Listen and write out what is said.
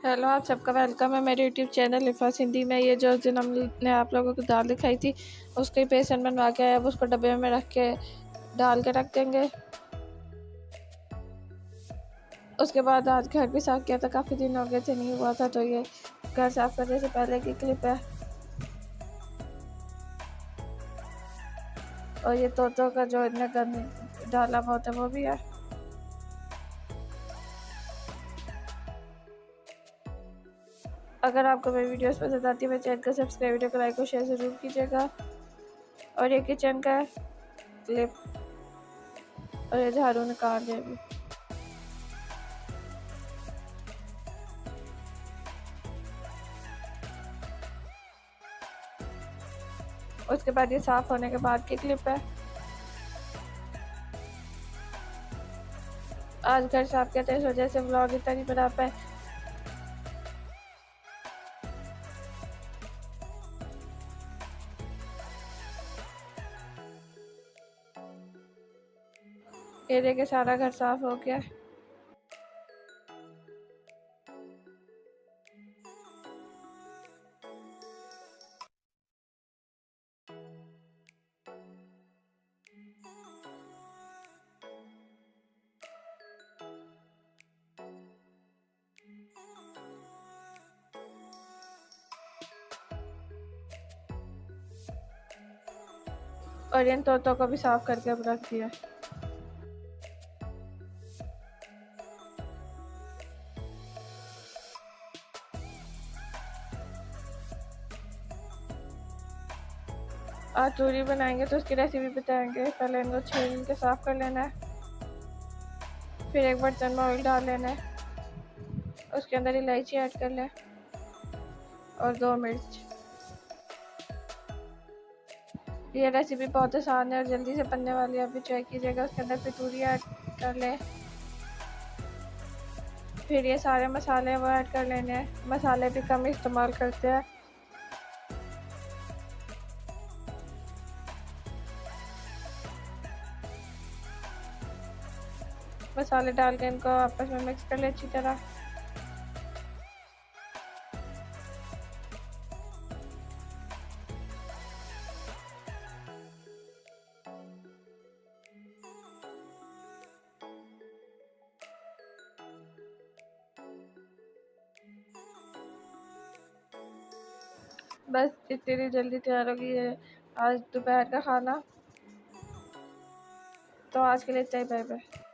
Hello, आप सबका welcome है मेरे यूट्यूब चैनल लिफास हिंदी में। ये जो दिन हमने आप लोगों को दाल दिखाई थी उसके बेसन बनवा के अब उसको डब्बे में रख के डाल के रख देंगे। उसके बाद आज घर भी साफ किया था, काफ़ी दिन हो गए थे नहीं हुआ था, तो ये घर साफ करने से पहले की क्लिप है। और ये तोतों का जो इतने गंद डाला हुआ होता है वो भी है। अगर आपको मेरी वीडियोस पसंद आती है मेरे चैनल को सब्सक्राइब, वीडियो को लाइक और शेयर ज़रूर कीजिएगा। और ये किचन का क्लिप और ये झाड़ू निकाल दिया अभी। उसके बाद ये साफ होने के बाद की क्लिप है। आज घर साफ किया था, इस वजह से व्लॉग इतना नहीं बना पाए। ये देखिए सारा घर साफ हो गया। और इन तोतों को भी साफ करके अब रख दिया। आज चूरी बनाएंगे तो उसकी रेसिपी बताएंगे। पहले इनको छील के साफ कर लेना है, फिर एक बर्तन में ऑयल डाल लेना है, उसके अंदर इलायची ऐड कर लें और 2 मिर्च। ये रेसिपी बहुत आसान है और जल्दी से बनने वाली है, आप भी ट्राई कीजिएगा। उसके अंदर फिर चूरी ऐड कर लें, फिर ये सारे मसाले वो ऐड कर लेने हैं। मसाले भी कम इस्तेमाल करते हैं। मसाले डाल के इनको आपस में मिक्स कर ले अच्छी तरह। बस इतनी जल्दी तैयार होगी है आज दोपहर का खाना। तो आज के लिए इतना ही, बाय बाय।